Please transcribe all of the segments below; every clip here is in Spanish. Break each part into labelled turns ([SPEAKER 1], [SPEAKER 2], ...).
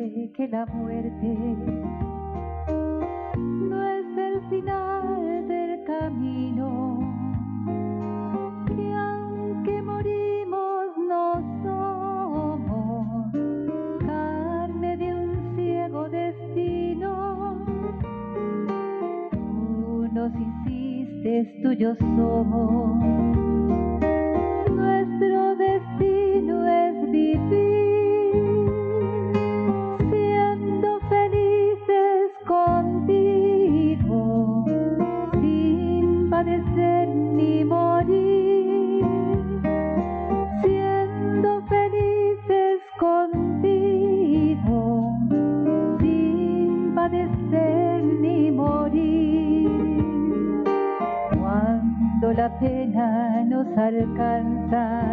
[SPEAKER 1] sé que la muerte no es el final del camino, que aunque morimos no somos carne de un ciego destino. Tú nos hiciste, tuyos somos. Nuestro destino es vivir siendo felices contigo, sin padecer ni morir, siendo felices contigo, sin padecer ni morir. Cuando la pena nos alcanza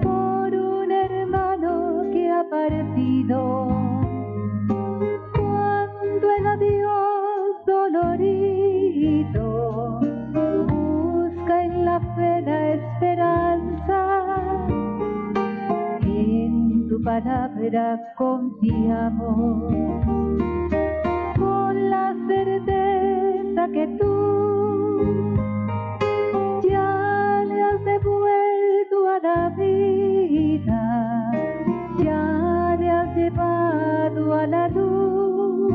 [SPEAKER 1] por un hermano que ha partido, cuando el adiós dolorido busca en la fe la esperanza, en tu palabra confiamos, con la certeza que tú ya le has devuelto a la vida, ya le has llevado a la luz,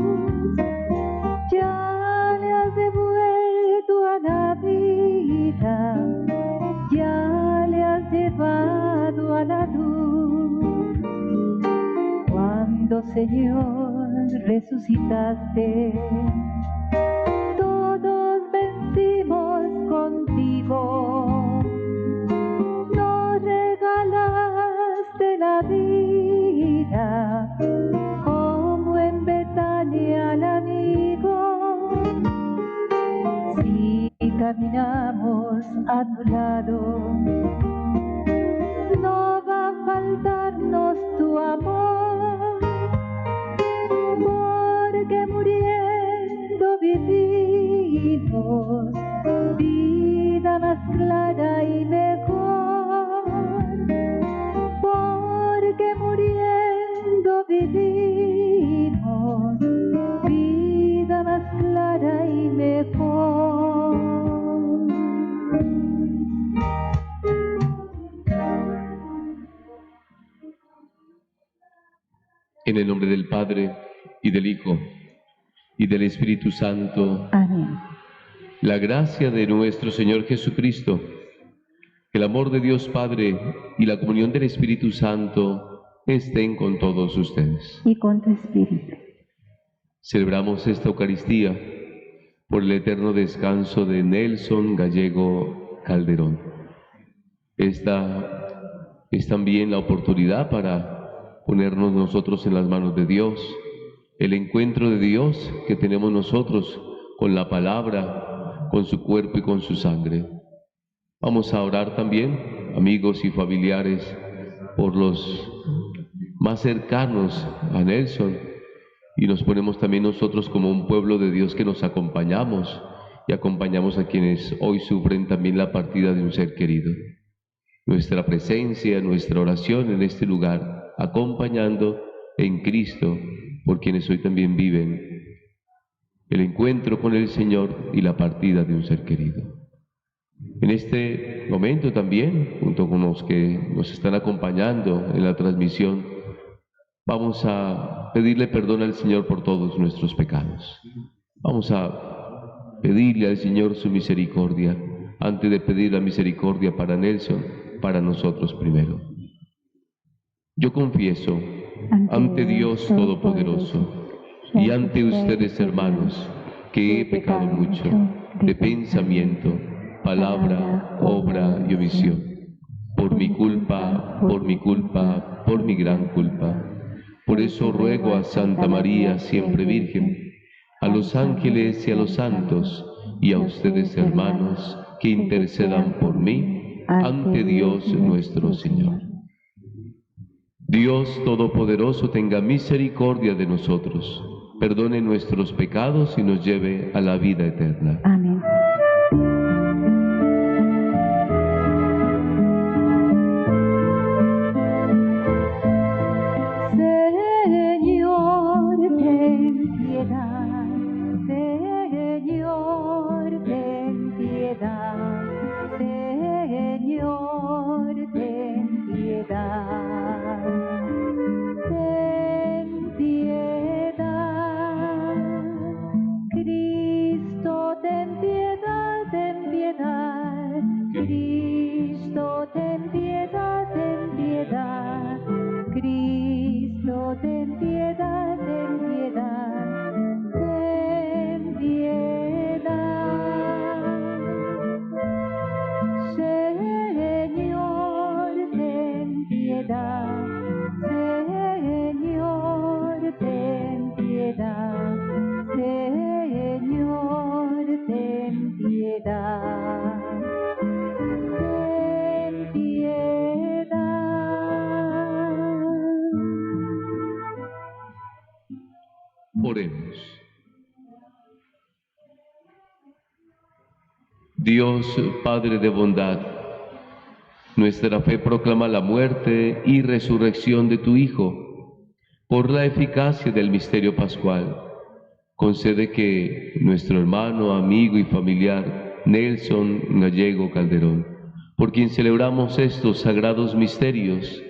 [SPEAKER 1] ya le has devuelto a la vida, ya le has llevado a la luz. Cuando, Señor, resucitaste, todos vencimos contigo. Nos regalaste la vida como en Betania al amigo. Si caminamos a tu lado, no va a faltarnos tu amor, porque muriendo vivimos vida más clara y mejor, porque muriendo vivimos vida más clara y mejor.
[SPEAKER 2] En el nombre del Padre, y del Hijo, y del Espíritu Santo.
[SPEAKER 1] Amén.
[SPEAKER 2] La gracia de nuestro Señor Jesucristo, el amor de Dios Padre y la comunión del Espíritu Santo estén con todos ustedes.
[SPEAKER 1] Y con tu espíritu.
[SPEAKER 2] Celebramos esta Eucaristía por el eterno descanso de Nelson Gallego Calderón. Esta es también la oportunidad para ponernos nosotros en las manos de Dios, el encuentro de Dios que tenemos nosotros con la palabra, con su cuerpo y con su sangre. Vamos a orar también, amigos y familiares, por los más cercanos a Nelson, y nos ponemos también nosotros como un pueblo de Dios que nos acompañamos y acompañamos a quienes hoy sufren también la partida de un ser querido. Nuestra presencia, nuestra oración en este lugar, acompañando en Cristo por quienes hoy también viven el encuentro con el Señor y la partida de un ser querido. En este momento también, junto con los que nos están acompañando en la transmisión, vamos a pedirle perdón al Señor por todos nuestros pecados. Vamos a pedirle al Señor su misericordia, antes de pedir la misericordia para Nelson, para nosotros primero. Yo confieso ante Dios Todopoderoso y ante ustedes, hermanos, que he pecado mucho de pensamiento, palabra, obra y omisión, por mi culpa, por mi gran culpa. Por eso ruego a Santa María, siempre Virgen, a los ángeles y a los santos, y a ustedes, hermanos, que intercedan por mí ante Dios nuestro Señor. Dios Todopoderoso tenga misericordia de nosotros, perdone nuestros pecados y nos lleve a la vida eterna.
[SPEAKER 1] Amén. Oh, ten piedad, ten piedad, ten piedad. Señor, ten piedad. Señor, ten piedad. Señor, ten piedad. Ten piedad.
[SPEAKER 2] Oremos. Dios, Padre de bondad, nuestra fe proclama la muerte y resurrección de tu Hijo. Por la eficacia del misterio pascual, concede que nuestro hermano, amigo y familiar Nelson Gallego Calderón, por quien celebramos estos sagrados misterios,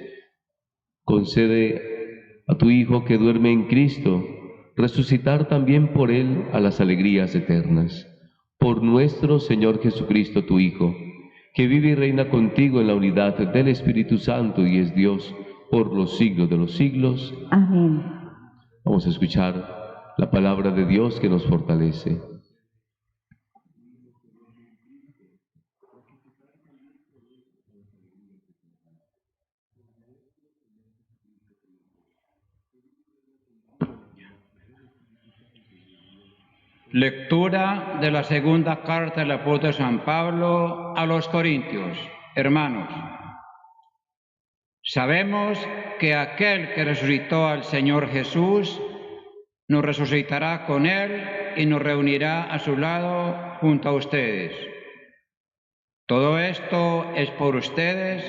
[SPEAKER 2] concede a tu Hijo que duerme en Cristo, resucitar también por él a las alegrías eternas. Por nuestro Señor Jesucristo, tu Hijo, que vive y reina contigo en la unidad del Espíritu Santo y es Dios por los siglos de los siglos.
[SPEAKER 1] Amén.
[SPEAKER 2] Vamos a escuchar la palabra de Dios que nos fortalece.
[SPEAKER 3] Lectura de la segunda carta del apóstol San Pablo a los Corintios. Hermanos, sabemos que aquel que resucitó al Señor Jesús nos resucitará con él y nos reunirá a su lado junto a ustedes. Todo esto es por ustedes,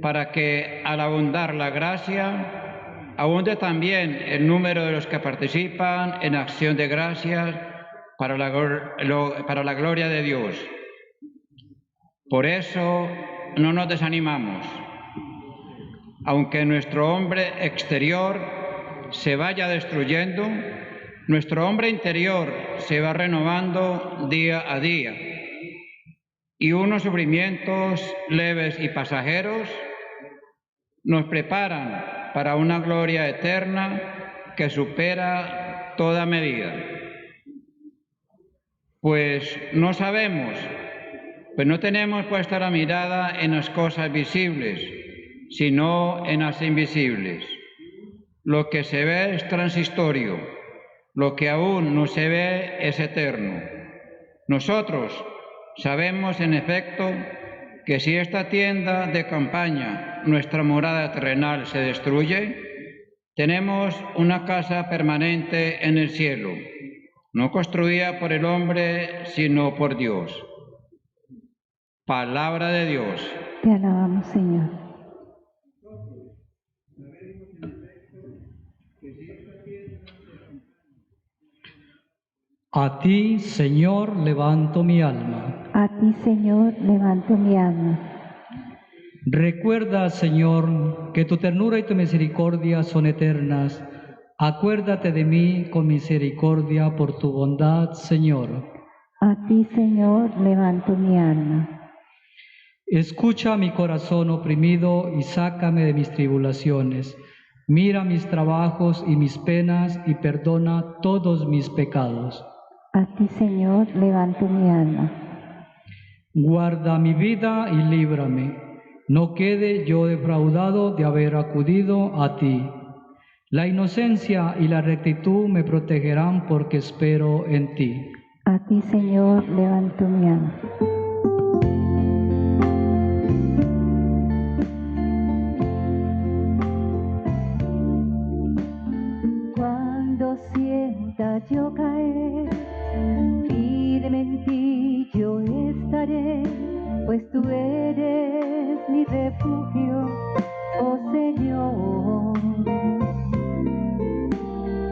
[SPEAKER 3] para que al abundar la gracia, abunde también el número de los que participan en acción de gracias para la gloria de Dios. Por eso no nos desanimamos. Aunque nuestro hombre exterior se vaya destruyendo, nuestro hombre interior se va renovando día a día. Y unos sufrimientos leves y pasajeros nos preparan para una gloria eterna que supera toda medida. Pues no sabemos, pues no tenemos puesta la mirada en las cosas visibles, sino en las invisibles. Lo que se ve es transitorio, lo que aún no se ve es eterno. Nosotros sabemos en efecto que si esta tienda de campaña, nuestra morada terrenal, se destruye, tenemos una casa permanente en el cielo, no construida por el hombre, sino por Dios. Palabra de Dios.
[SPEAKER 1] Te alabamos, Señor.
[SPEAKER 4] A ti, Señor, levanto mi alma.
[SPEAKER 1] A ti, Señor, levanto mi alma.
[SPEAKER 4] Recuerda, Señor, que tu ternura y tu misericordia son eternas. Acuérdate de mí con misericordia por tu bondad, Señor.
[SPEAKER 1] A ti, Señor, levanto mi alma.
[SPEAKER 4] Escucha mi corazón oprimido y sácame de mis tribulaciones. Mira mis trabajos y mis penas y perdona todos mis pecados.
[SPEAKER 1] A ti, Señor, levanto mi alma.
[SPEAKER 4] Guarda mi vida y líbrame. No quede yo defraudado de haber acudido a ti. La inocencia y la rectitud me protegerán porque espero en ti.
[SPEAKER 1] A ti, Señor, levanto mi alma. Cuando sienta yo caer, firme en ti yo estaré, pues tú eres mi refugio, oh Señor.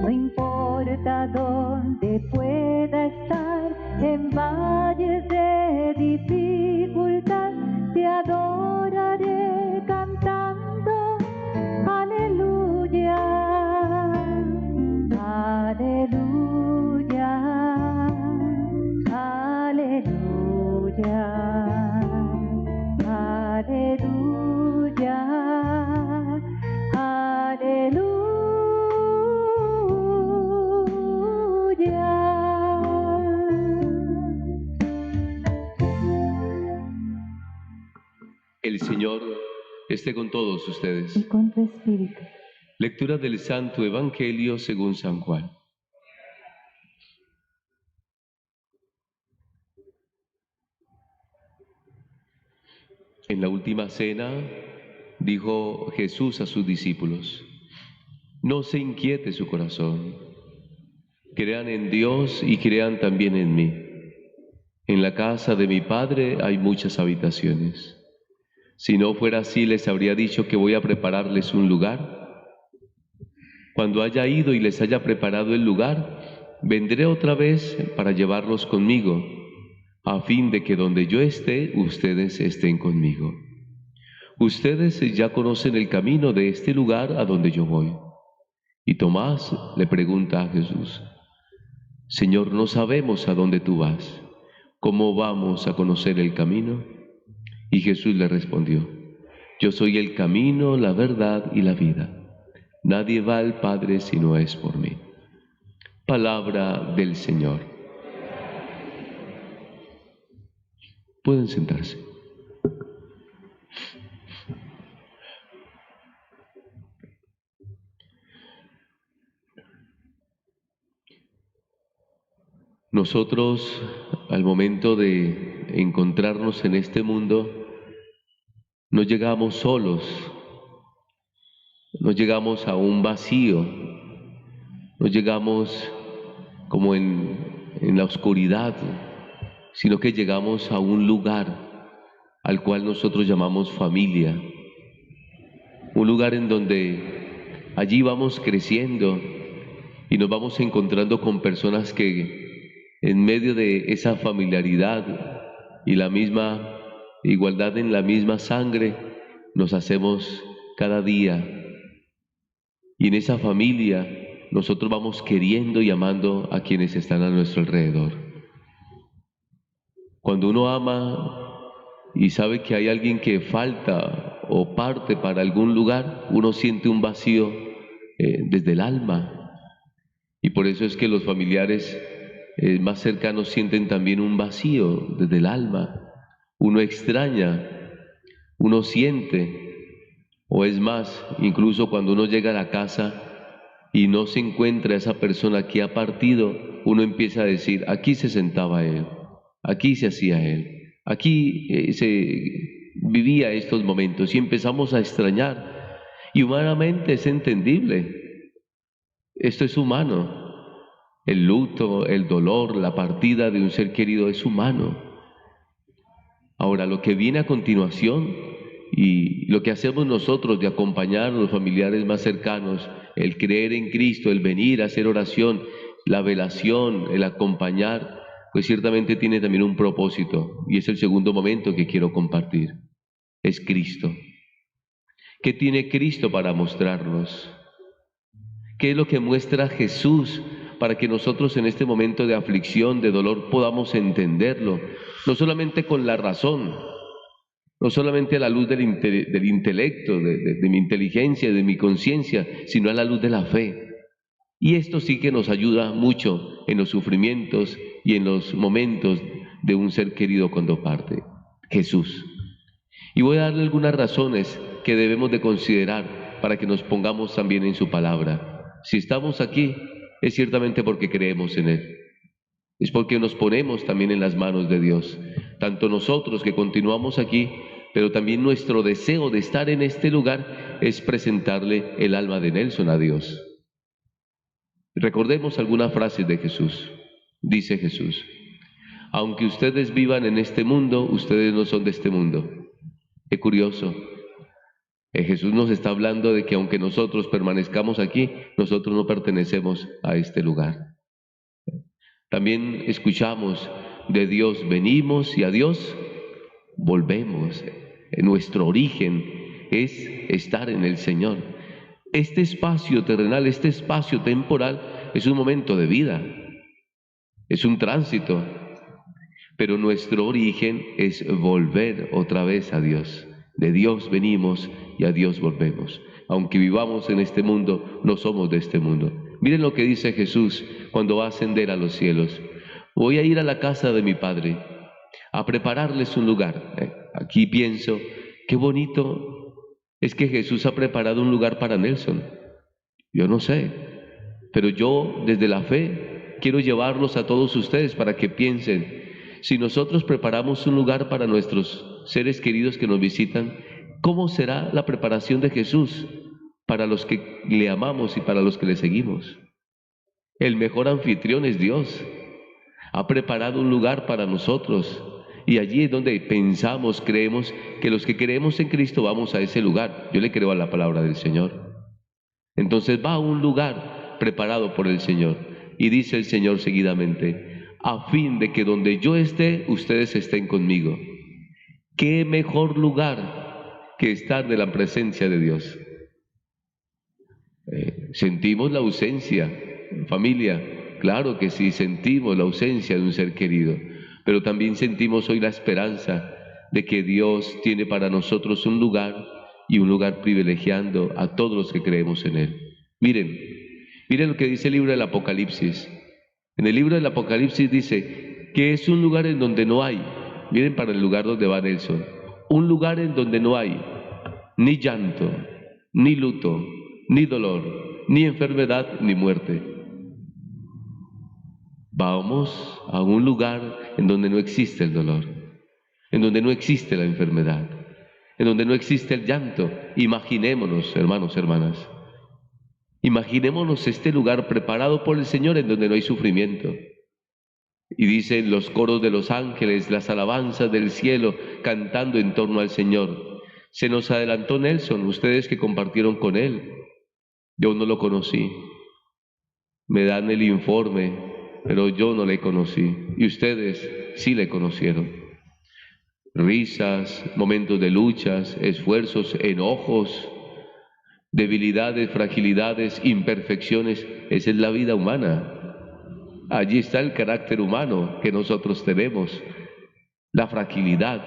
[SPEAKER 1] No importa dónde pueda estar, en valles de dificultad, te adoraré cantando, aleluya, aleluya, aleluya, aleluya, aleluya.
[SPEAKER 2] esté con todos ustedes.
[SPEAKER 1] y con tu espíritu.
[SPEAKER 2] Lectura del Santo Evangelio según San Juan. En la última cena dijo Jesús a sus discípulos: no se inquiete su corazón, crean en Dios y crean también en mí. En la casa de mi Padre hay muchas habitaciones. Si no fuera así, les habría dicho que voy a prepararles un lugar. Cuando haya ido y les haya preparado el lugar, vendré otra vez para llevarlos conmigo, a fin de que donde yo esté, ustedes estén conmigo. Ustedes ya conocen el camino de este lugar a donde yo voy. Y Tomás le pregunta a Jesús: Señor, no sabemos a dónde tú vas. ¿Cómo vamos a conocer el camino? Y Jesús le respondió: yo soy el camino, la verdad y la vida. Nadie va al Padre si no es por mí. Palabra del Señor. Pueden sentarse. Nosotros, al momento de encontrarnos en este mundo, no llegamos solos, no llegamos a un vacío, no llegamos como en la oscuridad, sino que llegamos a un lugar al cual nosotros llamamos familia, un lugar en donde allí vamos creciendo y nos vamos encontrando con personas que en medio de esa familiaridad y la misma igualdad en la misma sangre, nos hacemos cada día. Y en esa familia nosotros vamos queriendo y amando a quienes están a nuestro alrededor. Cuando uno ama y sabe que hay alguien que falta o parte para algún lugar, uno siente un vacío desde el alma. Y por eso es que los familiares más cercanos sienten también un vacío desde el alma. Uno extraña, uno siente, o es más, incluso cuando uno llega a la casa y no se encuentra esa persona que ha partido, uno empieza a decir: aquí se sentaba él, aquí se hacía él, aquí se vivía estos momentos, y empezamos a extrañar. Y humanamente es entendible, esto es humano. El luto, el dolor, la partida de un ser querido es humano. Ahora, lo que viene a continuación y lo que hacemos nosotros de acompañar a los familiares más cercanos, el creer en Cristo, el venir a hacer oración, la velación, el acompañar, pues ciertamente tiene también un propósito, y es el segundo momento que quiero compartir. Es Cristo. ¿Qué tiene Cristo para mostrarnos? ¿Qué es lo que muestra Jesús para que nosotros en este momento de aflicción, de dolor, podamos entenderlo? No solamente con la razón, no solamente a la luz del intelecto, de mi inteligencia, de mi conciencia, sino a la luz de la fe. Y esto sí que nos ayuda mucho en los sufrimientos y en los momentos de un ser querido cuando parte, Jesús. Y voy a darle algunas razones que debemos de considerar para que nos pongamos también en su palabra. Si estamos aquí, es ciertamente porque creemos en Él. Es porque nos ponemos también en las manos de Dios. Tanto nosotros que continuamos aquí, pero también nuestro deseo de estar en este lugar es presentarle el alma de Nelson a Dios. Recordemos algunas frases de Jesús. Dice Jesús: aunque ustedes vivan en este mundo, ustedes no son de este mundo. Qué curioso. Jesús nos está hablando de que aunque nosotros permanezcamos aquí, nosotros no pertenecemos a este lugar. También escuchamos: de Dios venimos y a Dios volvemos. Nuestro origen es estar en el Señor. Este espacio terrenal, este espacio temporal es un momento de vida, es un tránsito, pero nuestro origen es volver otra vez a Dios. De Dios venimos y a Dios volvemos. Aunque vivamos en este mundo, no somos de este mundo. Miren lo que dice Jesús cuando va a ascender a los cielos: voy a ir a la casa de mi Padre a prepararles un lugar. Aquí pienso, qué bonito Es que Jesús ha preparado un lugar para Nelson. Yo no sé, pero yo desde la fe quiero llevarlos a todos ustedes para que piensen, si nosotros preparamos un lugar para nuestros seres queridos que nos visitan, ¿cómo será la preparación de Jesús para los que le amamos y para los que le seguimos? El mejor anfitrión es Dios. Ha preparado un lugar para nosotros y allí es donde pensamos, creemos que los que creemos en Cristo vamos a ese lugar. Yo le creo a la palabra del Señor. Entonces va a un lugar preparado por el Señor y dice el Señor seguidamente, a fin de que donde yo esté, ustedes estén conmigo. ¿Qué mejor lugar que estar de la presencia de Dios? Sentimos la ausencia, familia, claro que sí, sentimos la ausencia de un ser querido, pero también sentimos hoy la esperanza de que Dios tiene para nosotros un lugar y un lugar privilegiando a todos los que creemos en Él. Miren lo que dice el libro del Apocalipsis. En el libro del Apocalipsis dice que es un lugar en donde no hay, miren para el lugar donde va Nelson, un lugar en donde no hay ni llanto, ni luto, ni dolor, ni enfermedad, ni muerte. Vamos a un lugar en donde no existe el dolor, en donde no existe la enfermedad, en donde no existe el llanto. Imaginémonos, hermanos, hermanas, imaginémonos este lugar preparado por el Señor en donde no hay sufrimiento. Y dicen los coros de los ángeles, las alabanzas del cielo, cantando en torno al Señor. Se nos adelantó Nelson, ustedes que compartieron con él. Yo no lo conocí. Me dan el informe, pero yo no le conocí. Y ustedes sí le conocieron. Risas, momentos de luchas, esfuerzos, enojos, debilidades, fragilidades, imperfecciones. Esa es la vida humana. Allí está el carácter humano que nosotros tenemos, la fragilidad,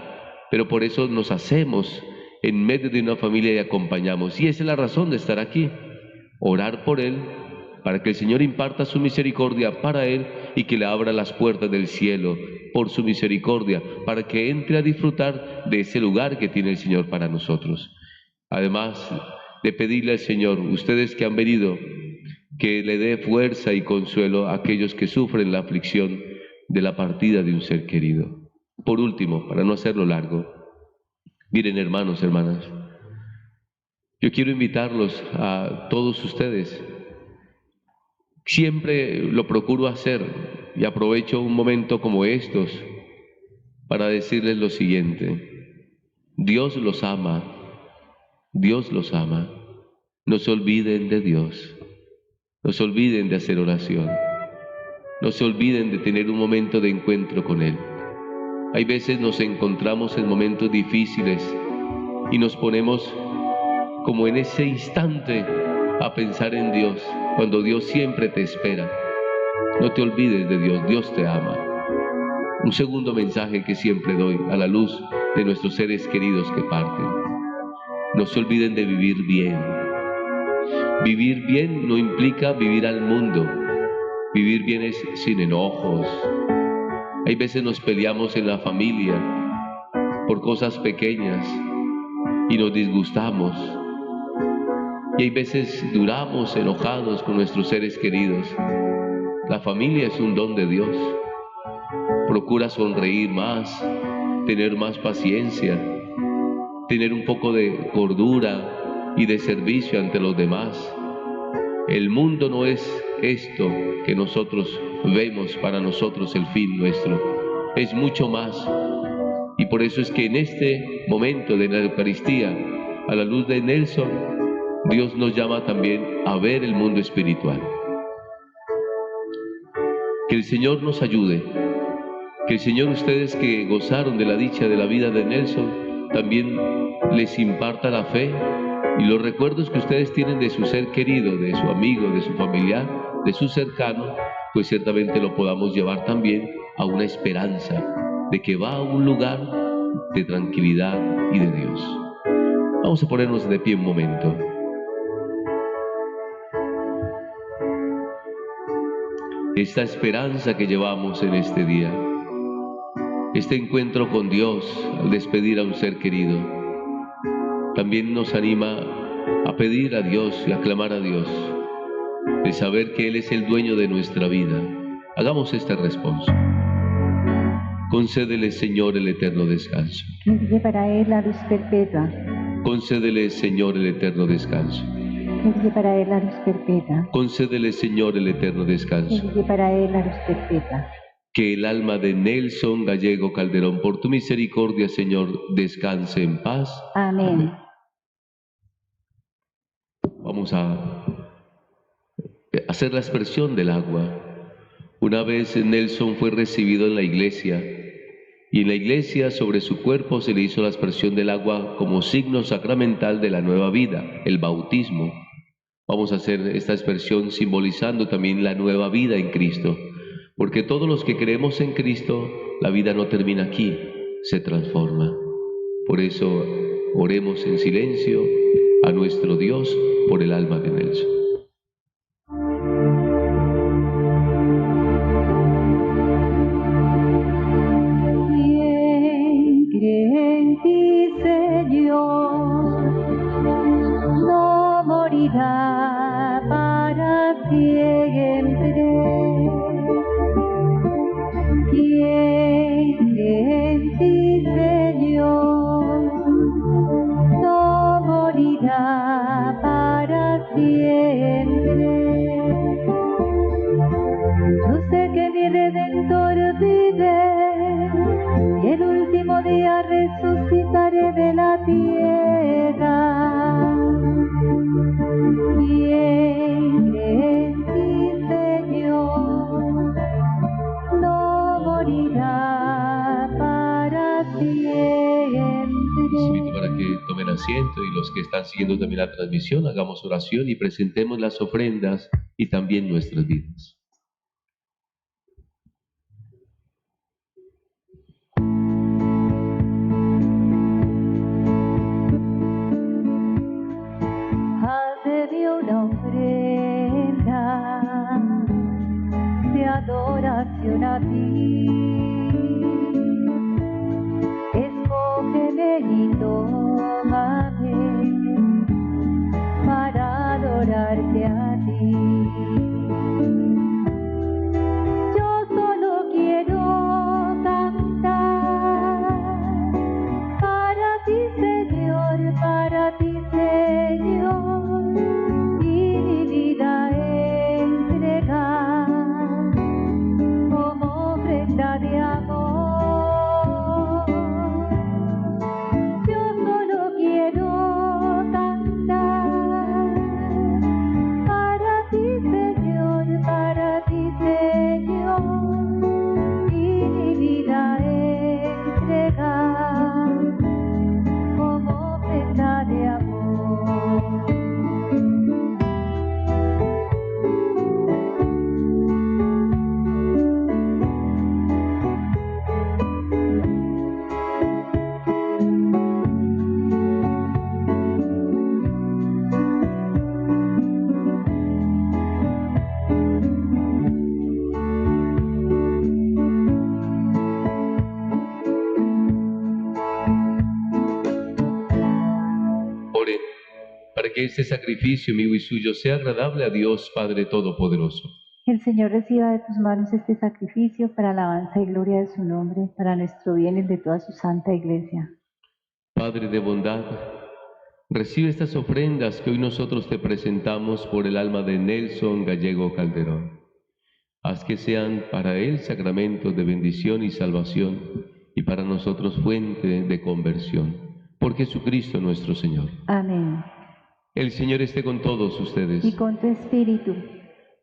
[SPEAKER 2] pero por eso nos hacemos en medio de una familia y acompañamos. Y esa es la razón de estar aquí, orar por él, para que el Señor imparta su misericordia para él y que le abra las puertas del cielo por su misericordia, para que entre a disfrutar de ese lugar que tiene el Señor para nosotros. Además de pedirle al Señor, ustedes que han venido, que le dé fuerza y consuelo a aquellos que sufren la aflicción de la partida de un ser querido. Por último, para no hacerlo largo, miren hermanos, hermanas, yo quiero invitarlos a todos ustedes. Siempre lo procuro hacer y aprovecho un momento como estos para decirles lo siguiente: Dios los ama, Dios los ama. No se olviden de Dios. No se olviden de hacer oración. No se olviden de tener un momento de encuentro con Él. Hay veces nos encontramos en momentos difíciles y nos ponemos como en ese instante a pensar en Dios, cuando Dios siempre te espera. No te olvides de Dios, Dios te ama. Un segundo mensaje que siempre doy a la luz de nuestros seres queridos que parten: no se olviden de vivir bien. Vivir bien no implica vivir al mundo. Vivir bien es sin enojos. Hay veces nos peleamos en la familia por cosas pequeñas y nos disgustamos. Y hay veces duramos enojados con nuestros seres queridos. La familia es un don de Dios. Procura sonreír más, tener más paciencia, tener un poco de cordura y de servicio ante los demás. El mundo no es esto que nosotros vemos para nosotros el fin nuestro, es mucho más. Y por eso es que en este momento de la Eucaristía, a la luz de Nelson, Dios nos llama también a ver el mundo espiritual. Que el Señor nos ayude, que el Señor, ustedes que gozaron de la dicha de la vida de Nelson, también les imparta la fe y los recuerdos que ustedes tienen de su ser querido, de su amigo, de su familiar, de su cercano, pues ciertamente lo podamos llevar también a una esperanza de que va a un lugar de tranquilidad y de Dios. Vamos a ponernos de pie un momento. Esta esperanza que llevamos en este día, este encuentro con Dios al despedir a un ser querido, también nos anima a pedir a Dios y a clamar a Dios, de saber que Él es el dueño de nuestra vida. Hagamos esta respuesta. Concédele, Señor, el eterno descanso.
[SPEAKER 1] Que brille para él la luz perpetua.
[SPEAKER 2] Concédele, Señor, el eterno descanso.
[SPEAKER 1] Que brille para él la luz perpetua.
[SPEAKER 2] Concédele, Señor, el eterno
[SPEAKER 1] Que
[SPEAKER 2] descanso.
[SPEAKER 1] brille para él la luz perpetua.
[SPEAKER 2] Que el alma de Nelson Gallego Calderón, por tu misericordia, Señor, descanse en paz.
[SPEAKER 1] Amén.
[SPEAKER 2] Vamos a hacer la aspersión del agua. Una vez Nelson fue recibido en la iglesia, y en la iglesia sobre su cuerpo se le hizo la aspersión del agua como signo sacramental de la nueva vida, el bautismo. Vamos a hacer esta aspersión simbolizando también la nueva vida en Cristo, porque todos los que creemos en Cristo, la vida no termina aquí, se transforma. Por eso oremos en silencio a nuestro Dios por el alma de Nelson.
[SPEAKER 1] Quien cree en ti, Señor, no morirá para siempre. Quien cree en ti, Señor, no morirá para siempre. Yo sé que mi Redentor vive, y el último día resucitaré de la tierra. Quien cree en ti, Señor, no morirá para siempre.
[SPEAKER 2] Les invito para que tomen asiento, y los que están siguiendo también la transmisión, hagamos oración y presentemos las ofrendas y también nuestras vidas.
[SPEAKER 1] Haz de mí una ofrenda de adoración a ti. Escógeme y tómame para adorarte a ti. Yo solo quiero cantar para ti, Señor, para ti, Señor, y mi vida entregar como ofrenda de amor. Yo solo quiero cantar para ti, Señor, y mi vida entregar como ofrenda de amor.
[SPEAKER 2] Oren para que este sacrificio mío y suyo sea agradable a Dios Padre Todopoderoso.
[SPEAKER 1] El Señor reciba de tus manos este sacrificio para alabanza y gloria de su nombre, para nuestro bien y el de toda su santa iglesia.
[SPEAKER 2] Padre de bondad, recibe estas ofrendas que hoy nosotros te presentamos por el alma de Nelson Gallego Calderón. Haz que sean para él sacramentos de bendición y salvación, y para nosotros fuente de conversión. Por Jesucristo nuestro Señor.
[SPEAKER 1] Amén.
[SPEAKER 2] El Señor esté con todos ustedes.
[SPEAKER 1] Y con tu espíritu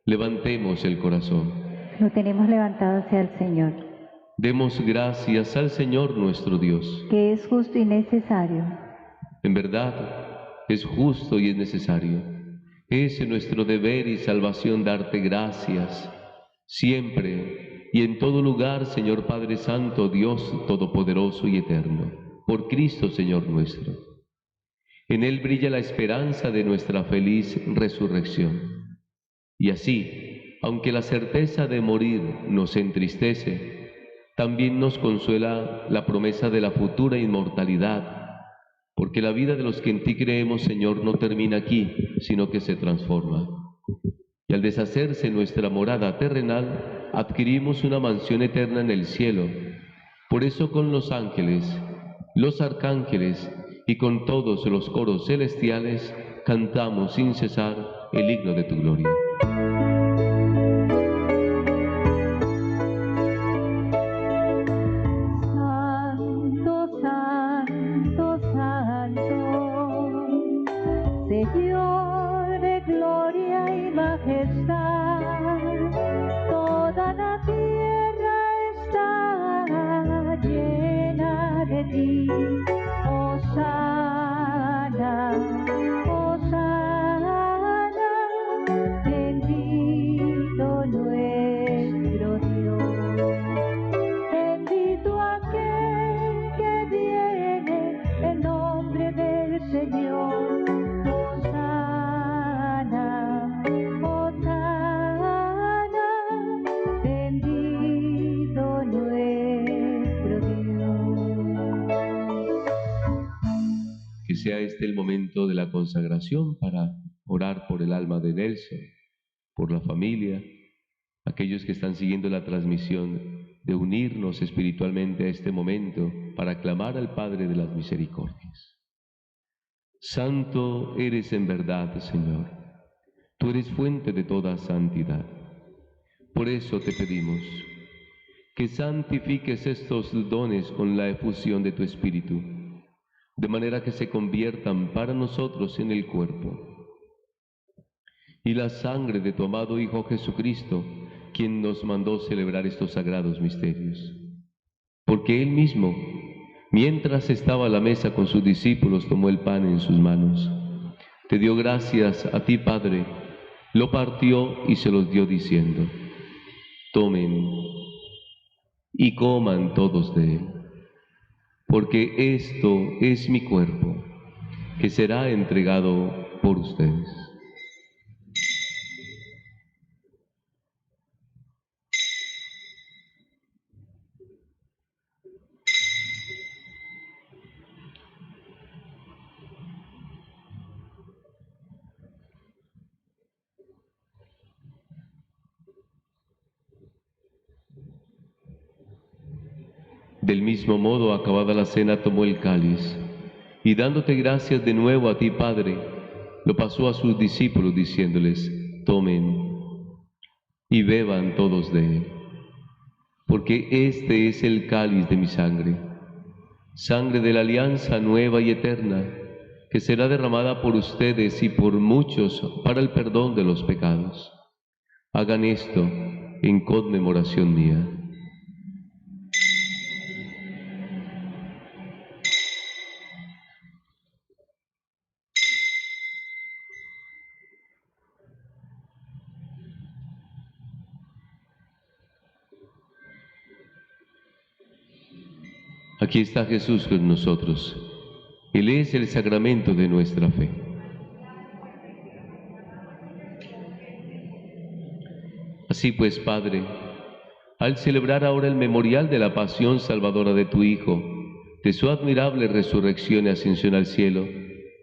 [SPEAKER 2] Levantemos el corazón.
[SPEAKER 1] lo tenemos levantado hacia el Señor,
[SPEAKER 2] Demos gracias al Señor nuestro Dios.
[SPEAKER 1] que es justo y necesario.
[SPEAKER 2] En verdad, es justo y es necesario. Es nuestro deber y salvación darte gracias, siempre y en todo lugar, Señor Padre Santo, Dios Todopoderoso y Eterno, por Cristo, Señor nuestro. En Él brilla la esperanza de nuestra feliz resurrección. Y así, aunque la certeza de morir nos entristece, también nos consuela la promesa de la futura inmortalidad, porque la vida de los que en ti creemos, Señor, no termina aquí, sino que se transforma. Y al deshacerse nuestra morada terrenal, adquirimos una mansión eterna en el cielo. Por eso con los ángeles, los arcángeles y con todos los coros celestiales cantamos sin cesar el himno de tu gloria.
[SPEAKER 1] Santo, santo, santo, Señor de gloria y majestad, toda la tierra está llena de ti. Hosana, Hosana, bendito nuestro Dios. Bendito aquel que viene en nombre del Señor. Hosana, Hosana, bendito nuestro Dios.
[SPEAKER 2] Que sea este el momento de la consagración para orar por el alma de Nelson, por la familia, aquellos que están siguiendo la transmisión, de unirnos espiritualmente a este momento para clamar al Padre de las misericordias. Santo eres en verdad, Señor. Tú eres fuente de toda santidad. Por eso te pedimos que santifiques estos dones con la efusión de tu Espíritu, de manera que se conviertan para nosotros en el cuerpo y la sangre de tu amado Hijo Jesucristo, quien nos mandó celebrar estos sagrados misterios. Porque Él mismo, mientras estaba a la mesa con sus discípulos, tomó el pan en sus manos, te dio gracias a ti, Padre, lo partió y se los dio diciendo: tomen y coman todos de él, porque esto es mi cuerpo, que será entregado por ustedes. Del mismo modo, acabada la cena, tomó el cáliz, y dándote gracias de nuevo a ti, Padre, lo pasó a sus discípulos, diciéndoles: tomen y beban todos de él, porque este es el cáliz de mi sangre, sangre de la alianza nueva y eterna, que será derramada por ustedes y por muchos para el perdón de los pecados. Hagan esto en conmemoración mía. Aquí está Jesús con nosotros. Él es el sacramento de nuestra fe. Así pues, Padre, al celebrar ahora el memorial de la pasión salvadora de tu Hijo, de su admirable resurrección y ascensión al cielo,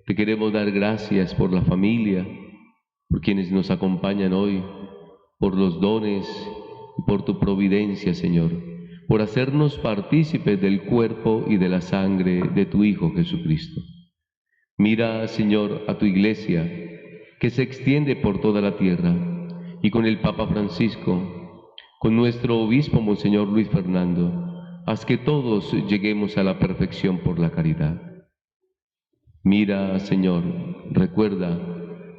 [SPEAKER 2] te queremos dar gracias por la familia, por quienes nos acompañan hoy, por los dones y por tu providencia, Señor, por hacernos partícipes del cuerpo y de la sangre de tu Hijo Jesucristo. Mira, Señor, a tu Iglesia, que se extiende por toda la tierra, y con el Papa Francisco, con nuestro Obispo Monseñor Luis Fernando, haz que todos lleguemos a la perfección por la caridad. Mira, Señor, recuerda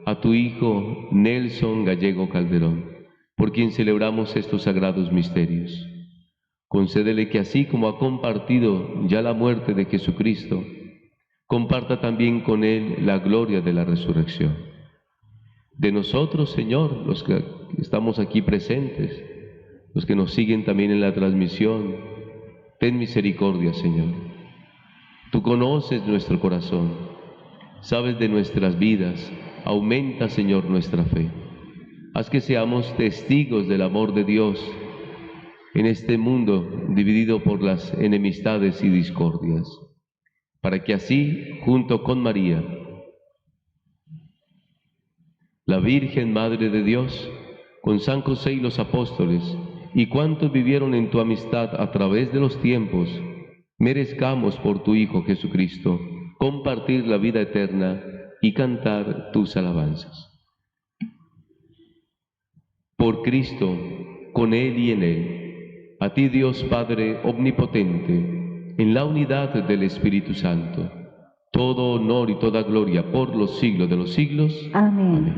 [SPEAKER 2] a tu Hijo Nelson Gallego Calderón, por quien celebramos estos sagrados misterios. Concédele que así como ha compartido ya la muerte de Jesucristo, comparta también con Él la gloria de la resurrección. De nosotros, Señor, los que estamos aquí presentes, los que nos siguen también en la transmisión, ten misericordia, Señor. Tú conoces nuestro corazón, sabes de nuestras vidas, aumenta, Señor, nuestra fe. Haz que seamos testigos del amor de Dios en este mundo dividido por las enemistades y discordias, para que así, junto con María, la Virgen Madre de Dios, con San José y los apóstoles, y cuantos vivieron en tu amistad a través de los tiempos, merezcamos por tu Hijo Jesucristo compartir la vida eterna y cantar tus alabanzas. Por Cristo, con Él y en Él, a ti Dios Padre omnipotente, en la unidad del Espíritu Santo, todo honor y toda gloria por los siglos de los siglos.
[SPEAKER 1] Amén.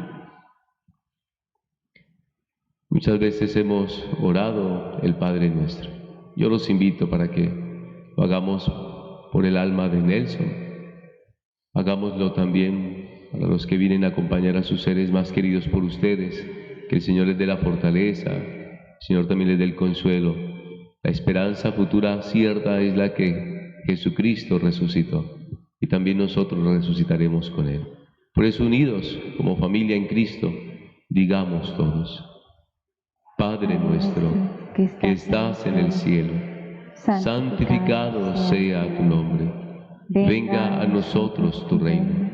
[SPEAKER 2] Muchas veces hemos orado el Padre Nuestro. Yo los invito para que lo hagamos por el alma de Nelson. Hagámoslo también para los que vienen a acompañar a sus seres más queridos por ustedes. Que el Señor les dé la fortaleza, el Señor también les dé el consuelo. La esperanza futura cierta es la que Jesucristo resucitó, y también nosotros resucitaremos con Él. Por eso, unidos como familia en Cristo, digamos todos: Padre nuestro, que estás en el cielo, santificado sea tu nombre. Venga a nosotros tu reino.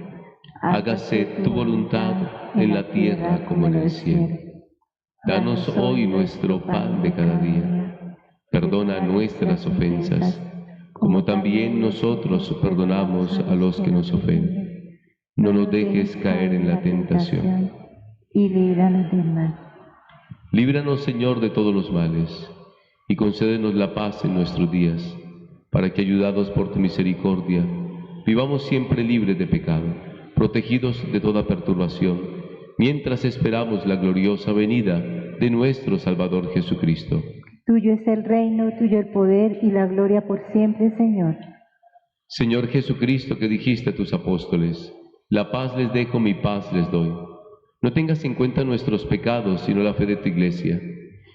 [SPEAKER 2] Hágase tu voluntad en la tierra como en el cielo. Danos hoy nuestro pan de cada día. Perdona nuestras ofensas, como también nosotros perdonamos a los que nos ofenden. No nos dejes caer en la tentación,
[SPEAKER 1] y líbranos del mal.
[SPEAKER 2] Líbranos, Señor, de todos los males, y concédenos la paz en nuestros días, para que, ayudados por tu misericordia, vivamos siempre libres de pecado, protegidos de toda perturbación, mientras esperamos la gloriosa venida de nuestro Salvador Jesucristo.
[SPEAKER 1] Tuyo es el reino, tuyo el poder y la gloria por siempre, Señor.
[SPEAKER 2] Señor Jesucristo, que dijiste a tus apóstoles: la paz les dejo, mi paz les doy. No tengas en cuenta nuestros pecados, sino la fe de tu Iglesia,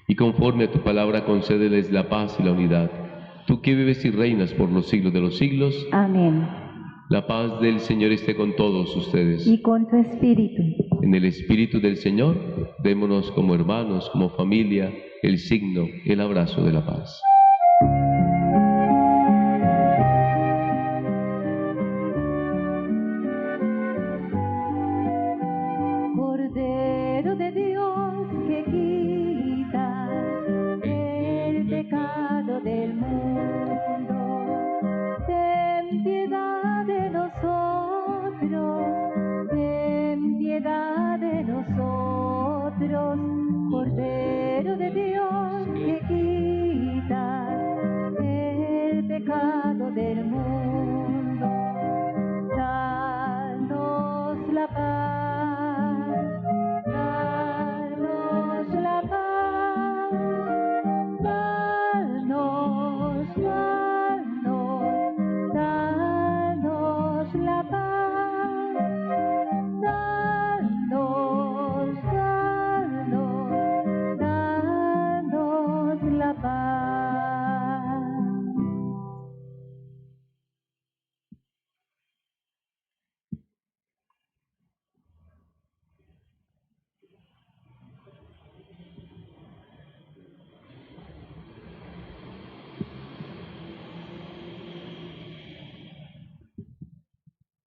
[SPEAKER 2] y conforme a tu palabra concédeles la paz y la unidad. Tú que vives y reinas por los siglos de los siglos.
[SPEAKER 1] Amén.
[SPEAKER 2] La paz del Señor esté con todos ustedes.
[SPEAKER 1] Y con tu espíritu.
[SPEAKER 2] En el Espíritu del Señor, démonos como hermanos, como familia, el signo, el abrazo de la paz.
[SPEAKER 1] Cordero de Dios, que quitas el pecado del mundo, ten piedad de nosotros, ten piedad de nosotros. Cordero de Dios, que quitas el pecado del mundo, danos la paz, danos la paz, danos, danos, danos la paz, danos, danos, danos la paz.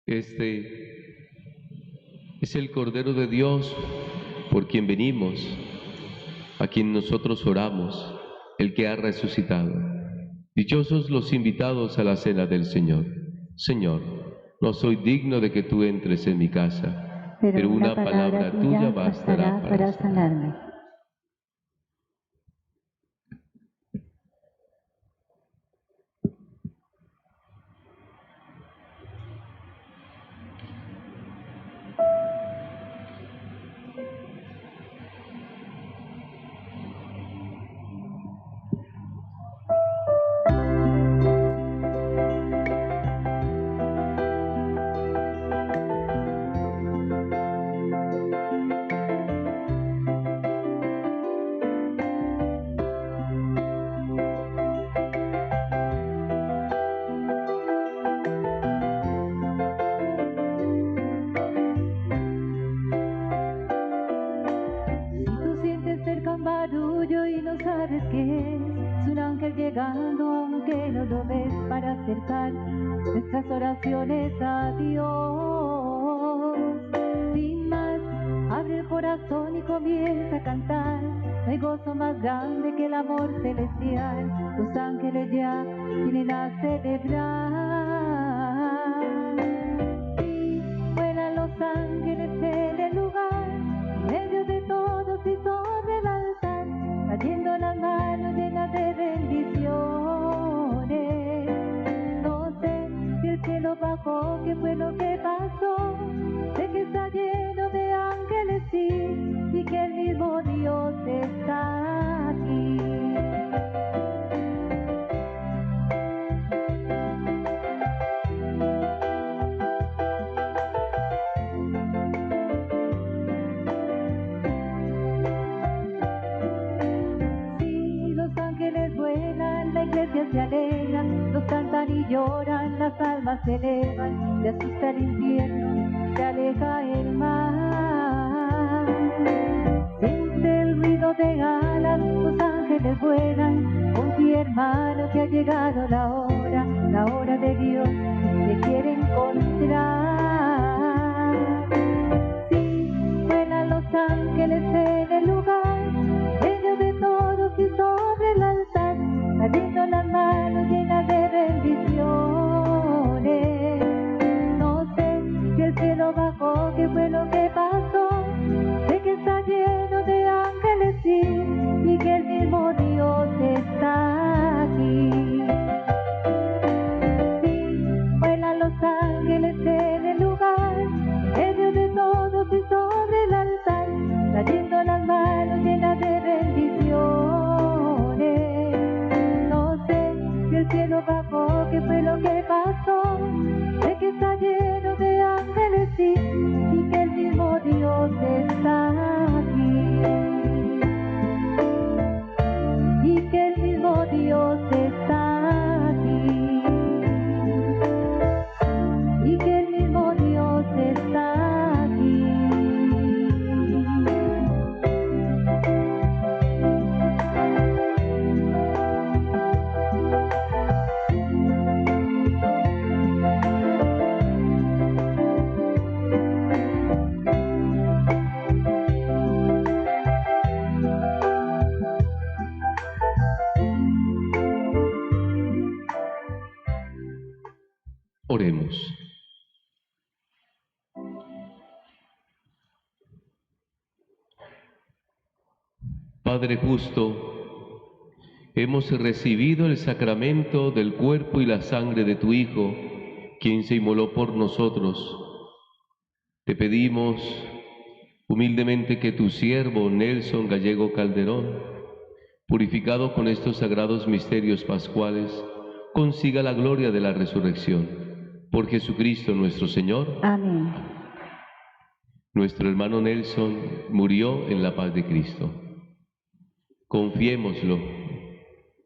[SPEAKER 2] Este es el Cordero de Dios por quien venimos, a quien nosotros oramos, el que ha resucitado. Dichosos los invitados a la cena del Señor. Señor, no soy digno de que tú entres en mi casa, pero una palabra tuya bastará para
[SPEAKER 1] sanarme. Si tú sientes cerca un barullo y no sabes qué es, Es un ángel llegando, aunque no lo ves, para acercar nuestras oraciones a Dios. Sin más, abre el corazón y comienza a cantar. No hay gozo más grande que el amor celestial. Los ángeles ya vienen a celebrar. Sí, vuelan los ángeles en el lugar, en medio de todos y sobre el altar, trayendo las manos llenas de bendiciones. No sé si el cielo bajó, qué fue lo que pasó. Sé que está lleno de ángeles, sí, y que el mismo Dios está aquí. Sí, los ángeles vuelan, la iglesia se alegra, los cantan y lloran, las almas se elevan, se asusta el infierno, se aleja el mal. Siente el ruido de alas, los ángeles vuelan, confía hermano que ha llegado la hora de Dios te quiere encontrar. Sí, vuelan los ángeles en el lugar, en medio de todos y sobre el altar, trayendo las manos llenas de bendiciones. No sé si el cielo bajó, qué fue lo que pasó. Sé que está lleno de ángeles, sí, y que el mismo Dios está aquí. Sí, vuelan los ángeles en el lugar, en medio de todos y sobre el altar, trayendo las manos llenas de bendiciones. No sé si el cielo bajó, qué fue lo que pasó. Sé que está lleno de ángeles, sí, y que el mismo Dios está aquí. Y que el mismo Dios está aquí. Y que el mismo Dios está aquí.
[SPEAKER 2] Oremos. Padre justo, hemos recibido el sacramento del cuerpo y la sangre de tu Hijo, quien se inmoló por nosotros. Te pedimos humildemente que tu siervo Nelson Gallego Calderón, purificado con estos sagrados misterios pascuales, consiga la gloria de la resurrección. Por Jesucristo nuestro Señor.
[SPEAKER 1] Amén.
[SPEAKER 2] Nuestro hermano Nelson murió en la paz de Cristo. Confiémoslo.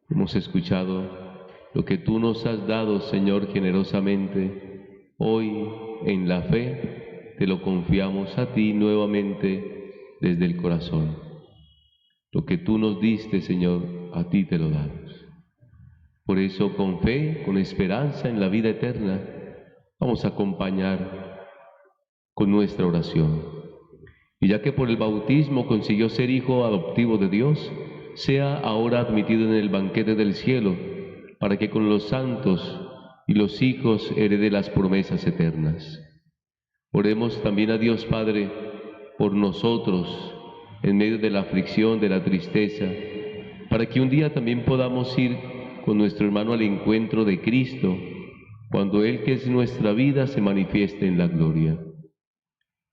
[SPEAKER 2] Hemos escuchado lo que tú nos has dado, Señor, generosamente. Hoy, en la fe, te lo confiamos a ti nuevamente desde el corazón. Lo que tú nos diste, Señor, a ti te lo damos. Por eso, con fe, con esperanza en la vida eterna, vamos a acompañar con nuestra oración. Y ya que por el bautismo consiguió ser hijo adoptivo de Dios, sea ahora admitido en el banquete del cielo, para que con los santos y los hijos herede las promesas eternas. Oremos también a Dios Padre por nosotros, en medio de la aflicción, de la tristeza, para que un día también podamos ir con nuestro hermano al encuentro de Cristo, cuando Él, que es nuestra vida, se manifieste en la gloria.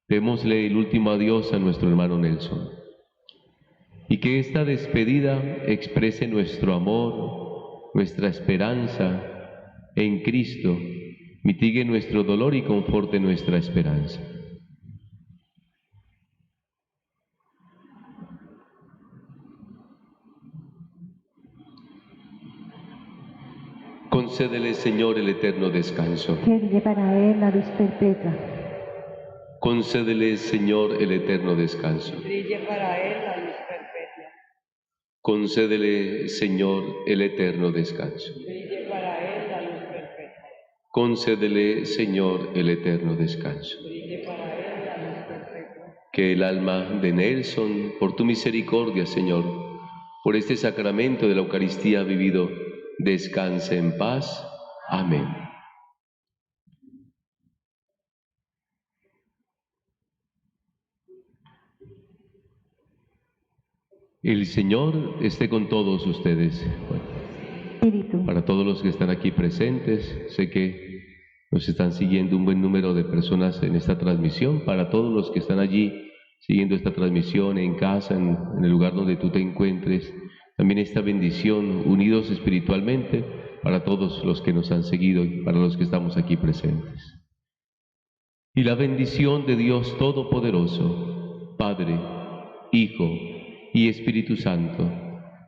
[SPEAKER 2] Démosle el último adiós a nuestro hermano Nelson, y que esta despedida exprese nuestro amor, nuestra esperanza en Cristo, mitigue nuestro dolor y conforte nuestra esperanza. Concédele, Señor, el eterno descanso.
[SPEAKER 1] Que brille para él la luz perpetua.
[SPEAKER 2] Concédele, Señor, el eterno descanso.
[SPEAKER 4] Brille para él la luz perpetua.
[SPEAKER 2] Concédele, Señor, el eterno descanso.
[SPEAKER 5] Brille para él la luz perfecta.
[SPEAKER 2] Concédele, Señor, el eterno descanso.
[SPEAKER 5] Brille para él la luz perfecta.
[SPEAKER 2] Que el alma de Nelson, por tu misericordia, Señor, por este sacramento de la Eucaristía vivido, descanse en paz. Amén. El Señor esté con todos ustedes.
[SPEAKER 1] Espíritu.
[SPEAKER 2] Para todos los que están aquí presentes, sé que nos están siguiendo un buen número de personas en esta transmisión. Para todos los que están allí siguiendo esta transmisión en casa, en el lugar donde tú te encuentres, también esta bendición, unidos espiritualmente, para todos los que nos han seguido y para los que estamos aquí presentes. Y la bendición de Dios Todopoderoso, Padre, Hijo y Espíritu Santo,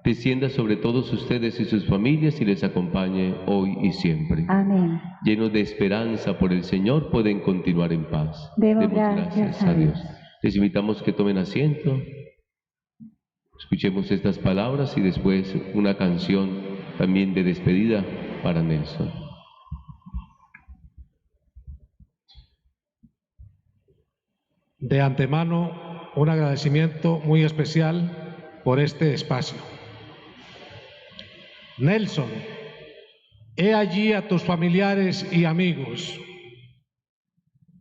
[SPEAKER 2] descienda sobre todos ustedes y sus familias y les acompañe hoy y siempre.
[SPEAKER 1] Amén.
[SPEAKER 2] Llenos de esperanza por el Señor, pueden continuar en paz.
[SPEAKER 1] Demos gracias a Dios.
[SPEAKER 2] Les invitamos que tomen asiento, escuchemos estas palabras y después una canción también de despedida para Nelson.
[SPEAKER 6] De antemano, un agradecimiento muy especial por este espacio. Nelson, he allí a tus familiares y amigos.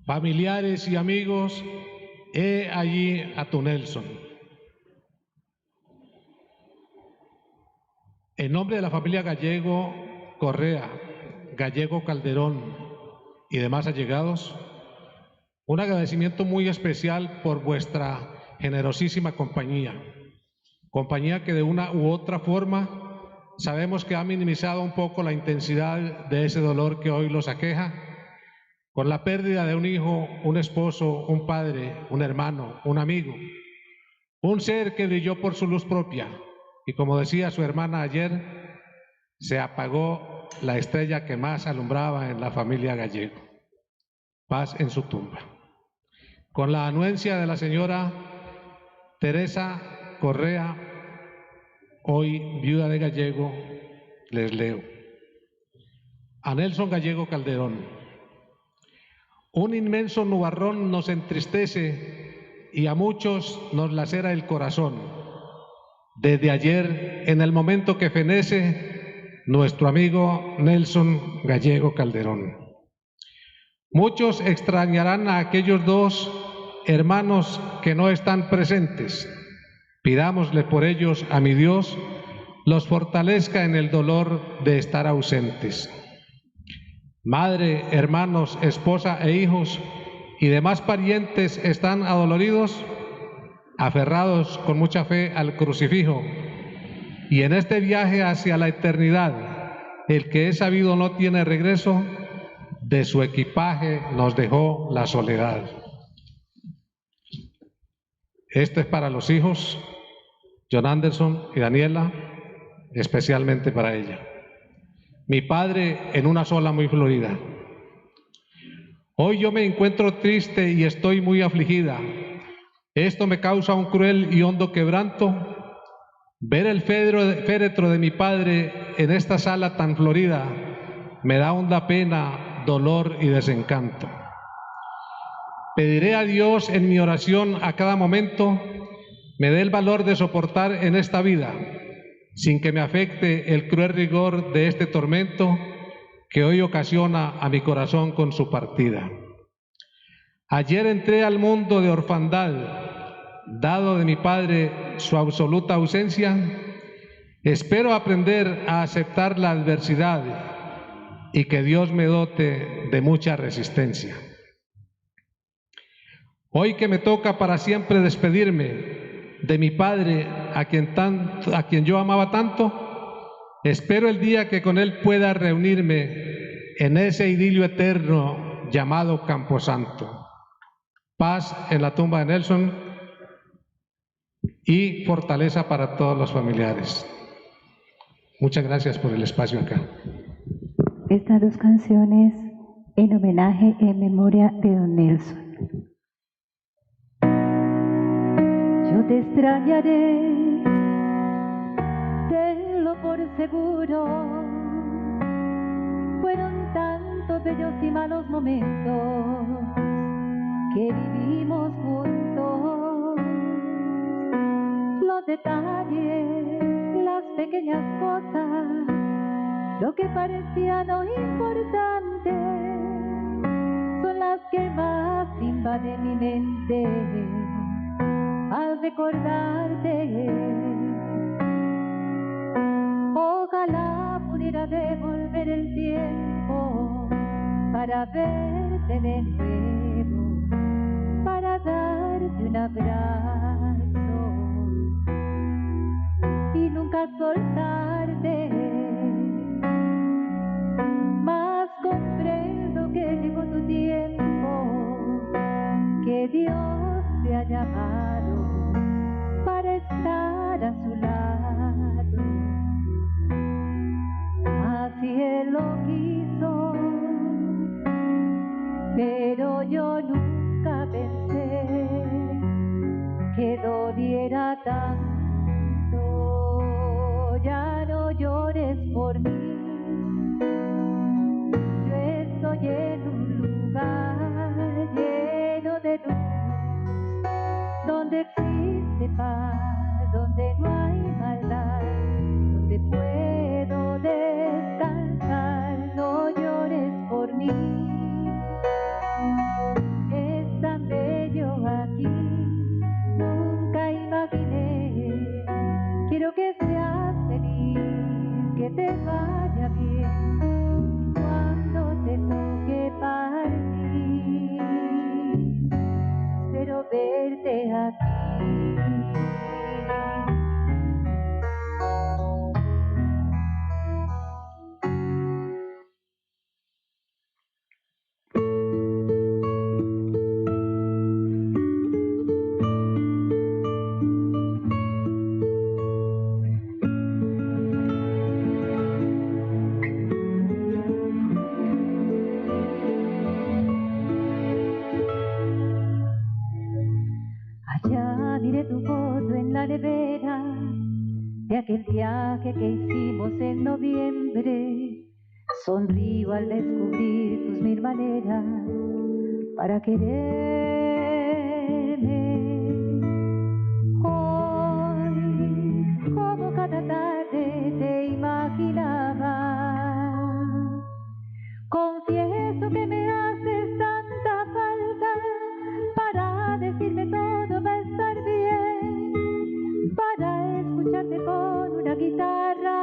[SPEAKER 6] Familiares y amigos, he allí a tu Nelson. En nombre de la familia Gallego Correa, Gallego Calderón y demás allegados, un agradecimiento muy especial por vuestra generosísima compañía. Compañía que de una u otra forma sabemos que ha minimizado un poco la intensidad de ese dolor que hoy los aqueja, con la pérdida de un hijo, un esposo, un padre, un hermano, un amigo, un ser que brilló por su luz propia y, como decía su hermana ayer, se apagó la estrella que más alumbraba en la familia Gallego. Paz en su tumba. Con la anuencia de la señora Teresa Correa, hoy viuda de Gallego, les leo. A Nelson Gallego Calderón. Un inmenso nubarrón nos entristece y a muchos nos lacera el corazón. Desde ayer, en el momento que fenece nuestro amigo Nelson Gallego Calderón. Muchos extrañarán a aquellos dos hermanos que no están presentes. Pidámosle por ellos a mi Dios los fortalezca en el dolor de estar ausentes. Madre, hermanos, esposa e hijos y demás parientes están adoloridos, aferrados con mucha fe al crucifijo. Y en este viaje hacia la eternidad, el que es sabido no tiene regreso, de su equipaje nos dejó la soledad. Esto es para los hijos, John Anderson y Daniela, especialmente para ella. Mi padre en una sola muy florida. Hoy yo me encuentro triste y estoy muy afligida. Esto me causa un cruel y hondo quebranto. Ver el féretro de mi padre en esta sala tan florida me da honda pena, dolor y desencanto. Pediré a Dios en mi oración a cada momento me dé el valor de soportar en esta vida, sin que me afecte el cruel rigor de este tormento que hoy ocasiona a mi corazón con su partida. Ayer entré al mundo de orfandad, dado de mi padre su absoluta ausencia. Espero aprender a aceptar la adversidad y que Dios me dote de mucha resistencia. Hoy que me toca para siempre despedirme de mi padre, a quien yo amaba tanto, espero el día que con él pueda reunirme en ese idilio eterno llamado Camposanto. Paz en la tumba de Nelson y fortaleza para todos los familiares. Muchas gracias por el espacio acá.
[SPEAKER 1] Estas dos canciones en homenaje en memoria de don Nelson. Yo te extrañaré por seguro. Fueron tantos bellos y malos momentos que vivimos juntos. Los detalles, las pequeñas cosas, lo que parecía no importante, son las que más invaden mi mente al recordarte. Ojalá pudiera devolver el tiempo para verte de nuevo, para darte un abrazo y nunca soltarte. Mas comprendo que llegó tu tiempo, que Dios te ha llamado para estar a su lado. Así Él lo quiso, pero yo nunca pensé que doliera tanto. Ya no llores por mí, yo estoy en un lugar lleno de luz, donde existe paz, donde no hay maldad, donde puedo descansar. No llores por mí, es tan bello aquí, nunca imaginé. Quiero que seas feliz, que te vaya bien cuando te toque partir. Espero verte aquí. Allá miré tu foto en la nevera de aquel viaje que hicimos en noviembre. Sonrío al descubrir tus mil maneras para quererme. Hoy, como cada tarde te imaginaba, confieso que me haces tanta falta para decirme todo va a estar bien, para escucharte con una guitarra,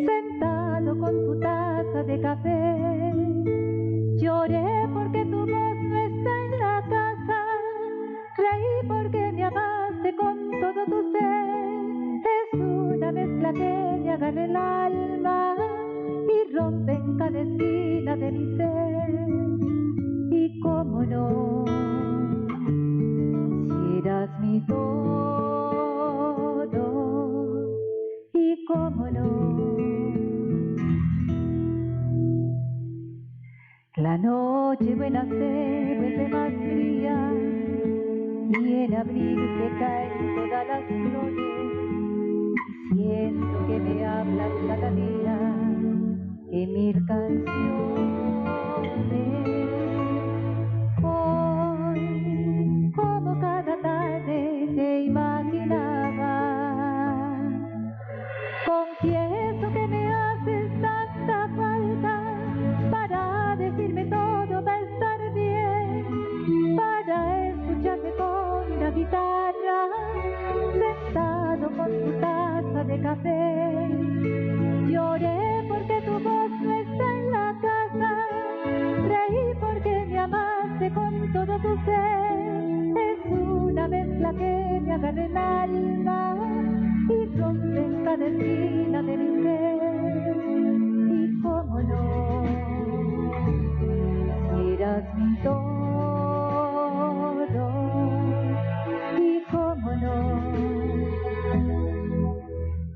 [SPEAKER 1] sentado con tu taza de café. Lloré porque tu voz no está en la casa, reí porque me amaste con todo tu ser. Es una mezcla que me agarra el alma y rompe en cada esquina de mi ser. Y cómo no, si eras mi todo, y cómo no. La noche buena se vuelve más fría y en abril se caen todas las flores. Siento que me hablas cada día en mil canciones. Hoy, como cada tarde te imaginaba, confieso que me haces tanta falta para decirme todo va a estar bien, para escucharte con una guitarra, sentado con tu taza de café. Lloré porque tu voz no está en la casa, reí porque me amaste con todo tu ser. Es una mezcla que me agarra el alma y rompe en cada esquina de mi ser. Y cómo no, si eras mi todo, y cómo no.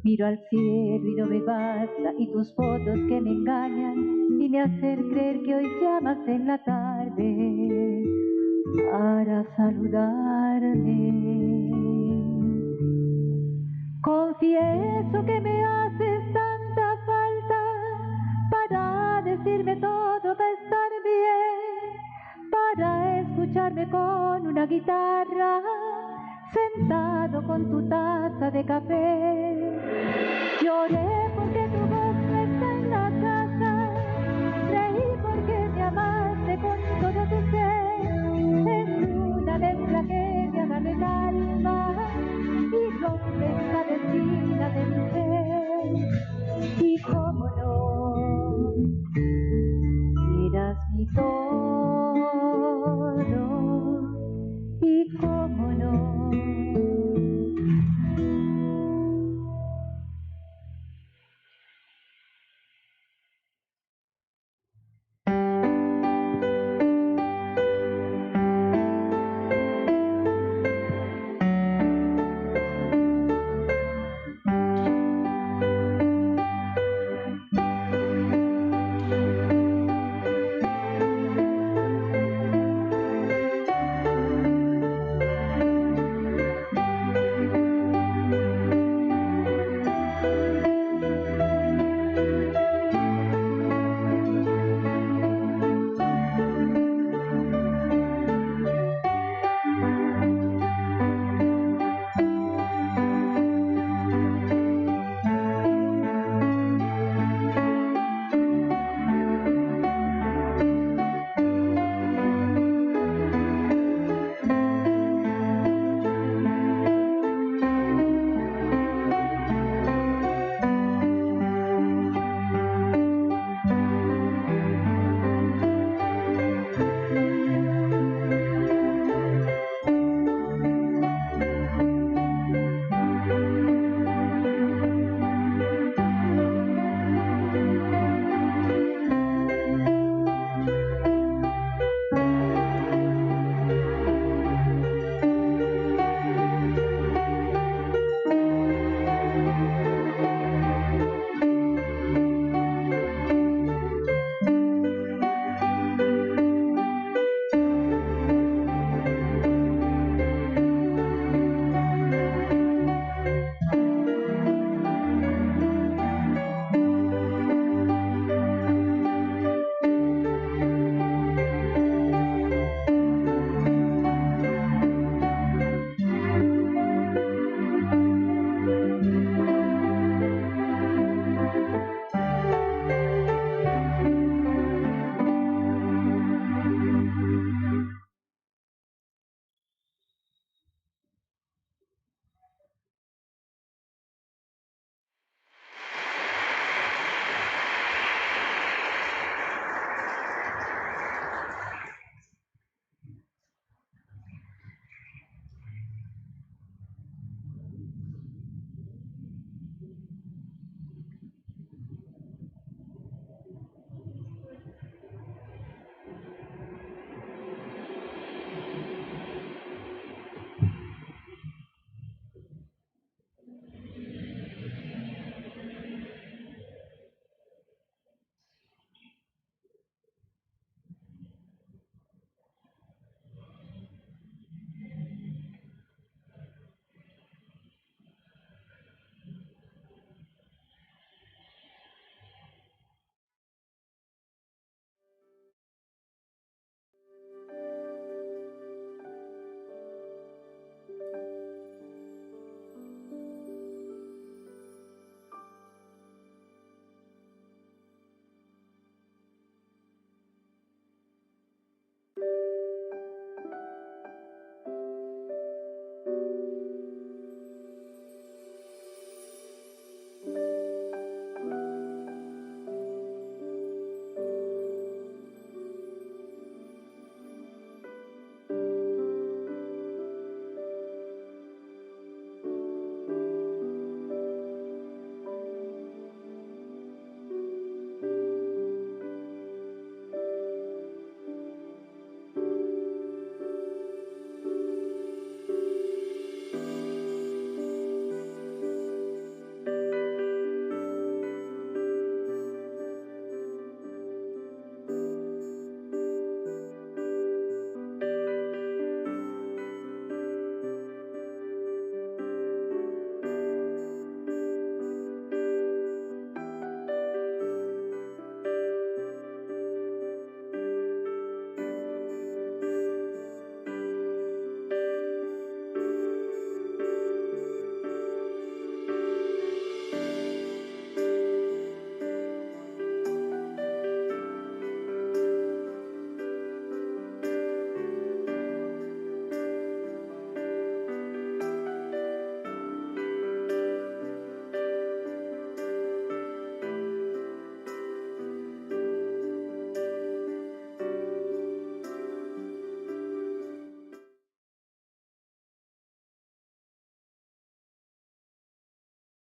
[SPEAKER 1] Miro al cielo y no me basta, y tus fotos que me engañan y me hacen creer que hoy llamas en la tarde para saludarme. Confieso que me haces escucharme con una guitarra, sentado con tu taza de café. Lloré